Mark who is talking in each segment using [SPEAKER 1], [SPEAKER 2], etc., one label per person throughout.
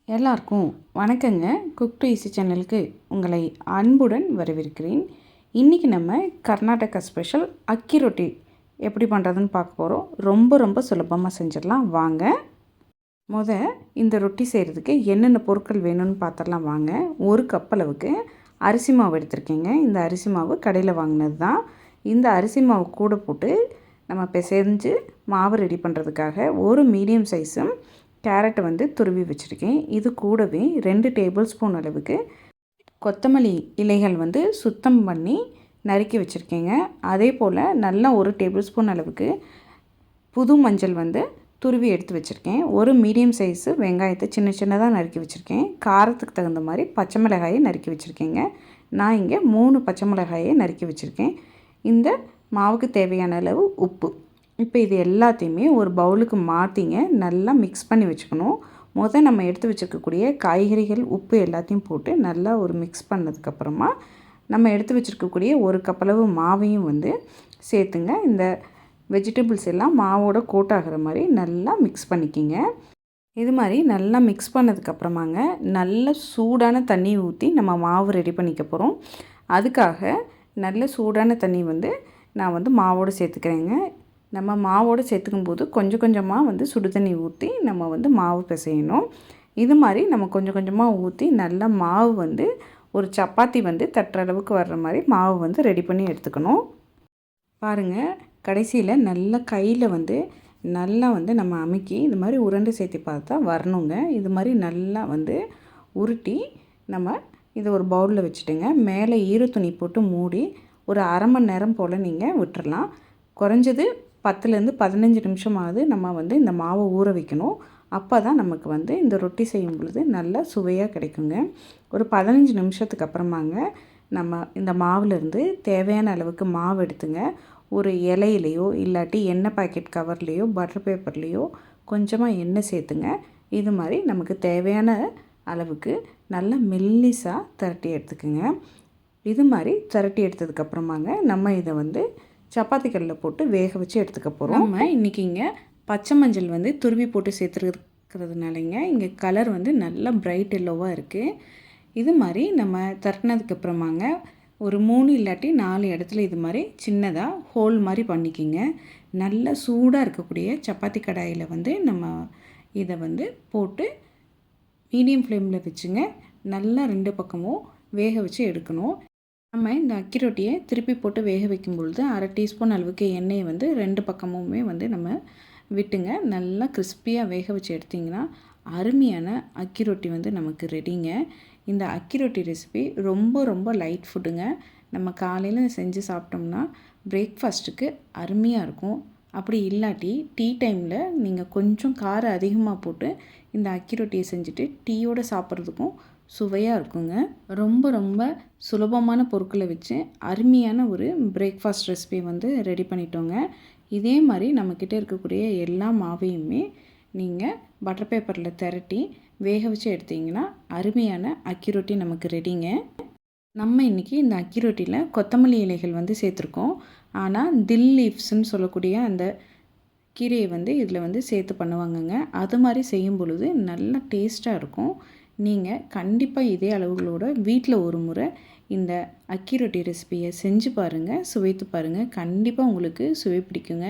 [SPEAKER 1] எல்லாருக்கும் வணக்கங்க. Cook to easy சேனலுக்கு உங்களை அன்புடன் வரவேற்கிறேன். இன்றைக்கி நம்ம கர்நாடகா ஸ்பெஷல் அக்கி ரொட்டி எப்படி பண்ணுறதுன்னு பார்க்க போகிறோம். ரொம்ப சுலபமாக செஞ்சிடலாம் வாங்க. இந்த ரொட்டி செய்கிறதுக்கு என்னென்ன பொருட்கள் வேணும்னு பார்த்துடலாம் வாங்க. 1 கப் அளவுக்கு அரிசி மாவு எடுத்திருக்கேங்க. இந்த அரிசி மாவு கடையில் வாங்கினது தான். இந்த அரிசி மாவு கூட போட்டு நம்ம பிசைஞ்சு மாவு ரெடி பண்ணுறதுக்காக ஒரு மீடியம் சைஸும் கேரட்டை துருவி வச்சுருக்கேன். இது கூடவே 2 டேபிள் ஸ்பூன் அளவுக்கு கொத்தமல்லி இலைகள் சுத்தம் பண்ணி நறுக்கி வச்சுருக்கேங்க. அதே போல் நல்லா 1 டேபிள் ஸ்பூன் அளவுக்கு புது மஞ்சள் துருவி எடுத்து வச்சுருக்கேன். ஒரு மீடியம் சைஸு வெங்காயத்தை சின்னதாக நறுக்கி வச்சுருக்கேன். காரத்துக்கு தகுந்த மாதிரி பச்சை மிளகாயை நறுக்கி வச்சுருக்கேங்க. நான் இங்கே 3 பச்சை மிளகாயை நறுக்கி வச்சுருக்கேன். இந்த மாவுக்கு தேவையான அளவு உப்பு. இப்போ இது எல்லாத்தையுமே ஒரு பவுலுக்கு மாற்றிங்க நல்லா மிக்ஸ் பண்ணி வச்சுக்கணும். நம்ம எடுத்து வச்சுருக்கக்கூடிய காய்கறிகள் உப்பு எல்லாத்தையும் போட்டு நல்லா ஒரு மிக்ஸ் பண்ணதுக்கப்புறமா நம்ம எடுத்து வச்சுருக்கக்கூடிய 1 கப் அளவு மாவையும் சேர்த்துங்க. இந்த வெஜிடபிள்ஸ் எல்லாம் மாவோட கோட் ஆகிற மாதிரி நல்லா மிக்ஸ் பண்ணிக்கிங்க. இது மாதிரி நல்லா மிக்ஸ் பண்ணதுக்கப்புறமாங்க நல்ல சூடான தண்ணி ஊற்றி நம்ம மாவு ரெடி பண்ணிக்க போகிறோம். அதுக்காக நல்ல சூடான தண்ணி நான் மாவோடு சேர்த்துக்கிறேங்க. நம்ம மாவோடு சேர்த்துக்கும்போது கொஞ்சமாக சுடு தண்ணி ஊற்றி நம்ம மாவு பிசையணும். இது மாதிரி நம்ம கொஞ்சமாக ஊற்றி நல்லா மாவு ஒரு சப்பாத்தி தட்டுற அளவுக்கு வர்ற மாதிரி மாவு ரெடி பண்ணி எடுத்துக்கணும். பாருங்கள், கடைசியில் நல்லா கையில் நல்லா நம்ம அமுக்கி இது மாதிரி உருண்டை சேர்த்து பார்த்தா வரணுங்க. இது மாதிரி நல்லா உருட்டி நம்ம இதை ஒரு பவுலில் வச்சுட்டுங்க. மேலே ஈரத்துணி போட்டு மூடி ஒரு அரை மணி நேரம் போல் நீங்கள் விட்டுறலாம். குறைஞ்சது 10லேருந்து 15 நிமிஷமாவது நம்ம இந்த மாவை ஊற வைக்கணும். அப்போ தான் நமக்கு இந்த ரொட்டி செய்யும் பொழுது நல்லா சுவையாக கிடைக்குங்க. ஒரு 15 நிமிஷத்துக்கு அப்புறமாங்க நம்ம இந்த மாவுலேருந்து தேவையான அளவுக்கு மாவு எடுத்துங்க. ஒரு இலையிலையோ இல்லாட்டி எண்ணெய் பாக்கெட் கவர்லேயோ பட்டர் பேப்பர்லேயோ கொஞ்சமாக எண்ணெய் சேர்த்துங்க. இது மாதிரி நமக்கு தேவையான அளவுக்கு நல்லா மெல்லிசாக திரட்டி எடுத்துக்குங்க. இது மாதிரி திரட்டி எடுத்ததுக்கப்புறமாங்க நம்ம இதை சப்பாத்தி கல்லில் போட்டு வேக வச்சு எடுத்துக்க போகிறோம். நம்ம இன்றைக்கி இங்கே பச்சை மஞ்சள் துருவி போட்டு சேர்த்துருக்கிறதுனாலங்க இங்கே கலர் நல்லா பிரைட் எல்லோவாக இருக்குது. இது மாதிரி நம்ம திரட்டினதுக்கப்புறமாங்க ஒரு 3 இல்லாட்டி 4 இடத்துல இது மாதிரி சின்னதாக ஹோல் மாதிரி பண்ணிக்கிங்க. நல்ல சூடாக இருக்கக்கூடிய சப்பாத்தி கடாயில் நம்ம இதை போட்டு மீடியம் ஃப்ளேமில் வச்சுங்க நல்லா 2 பக்கமும் வேக வச்சு எடுக்கணும். நம்ம இந்த அக்கி ரொட்டியை திருப்பி போட்டு வேக வைக்கும் பொழுது 1/2 டீஸ்பூன் அளவுக்கு எண்ணெயை 2 பக்கமுமே நம்ம விட்டுங்க. நல்லா கிறிஸ்பியாக வேக வச்சு எடுத்திங்கன்னா அருமையான அக்கி ரொட்டி நமக்கு ரெடிங்க. இந்த அக்கி ரொட்டி ரெசிபி ரொம்ப லைட் ஃபுட்டுங்க. நம்ம காலையில் செஞ்சு சாப்பிட்டோம்னா பிரேக்ஃபாஸ்ட்டுக்கு அருமையாக இருக்கும். அப்படி இல்லாட்டி டீ டைமில் நீங்கள் கொஞ்சம் காரம் அதிகமாக போட்டு இந்த அக்கி ரொட்டியை செஞ்சுட்டு டீயோடு சாப்பிட்றதுக்கும் சுவையாக இருக்குங்க. ரொம்ப சுலபமான பொருட்களை வச்சு அருமையான ஒரு பிரேக்ஃபாஸ்ட் ரெசிபி ரெடி பண்ணிட்டோங்க. இதே மாதிரி நம்மக்கிட்ட இருக்கக்கூடிய எல்லா மாவையுமே நீங்கள் பட்டர் பேப்பரில் திரட்டி வேக வச்சு எடுத்திங்கன்னா அருமையான அக்கி ரொட்டி நமக்கு ரெடிங்க. நம்ம இன்றைக்கி இந்த அக்கி ரொட்டியில் கொத்தமல்லி இலைகள் சேர்த்துருக்கோம். ஆனால் தில் லீவ்ஸ்ன்னு சொல்லக்கூடிய அந்த கீரையை இதில் சேர்த்து பண்ணுவாங்கங்க. அது மாதிரி செய்யும் பொழுது நல்லா டேஸ்ட்டாக இருக்கும். நீங்கள் கண்டிப்பாக இதே அளவுகளோட வீட்டில் ஒரு முறை இந்த அக்கி ரொட்டி ரெசிபியை செஞ்சு பாருங்கள், சுவைத்து பாருங்கள். கண்டிப்பாக உங்களுக்கு சுவை பிடிக்குங்க.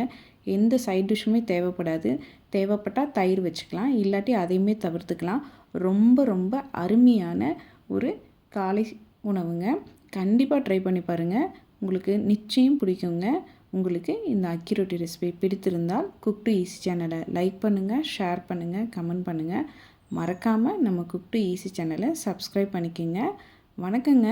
[SPEAKER 1] எந்த சைட் டிஷ்ஷுமே தேவைப்படாது. தேவைப்பட்டால் தயிர் வச்சுக்கலாம், இல்லாட்டி அதையுமே தவிர்த்துக்கலாம். ரொம்ப அருமையான ஒரு காலை உணவுங்க. கண்டிப்பாக ட்ரை பண்ணி பாருங்கள், உங்களுக்கு நிச்சயம் பிடிக்குங்க. உங்களுக்கு இந்த அக்கி ரொட்டி ரெசிபி பிடித்திருந்தால் குக் டு ஈஸி சேனலை லைக் பண்ணுங்கள், ஷேர் பண்ணுங்கள், கமெண்ட் பண்ணுங்கள். மறக்காமல் நம்ம குக் டு ஈஸி சேனலை சப்ஸ்கிரைப் பண்ணிக்கோங்க. வணக்கங்க.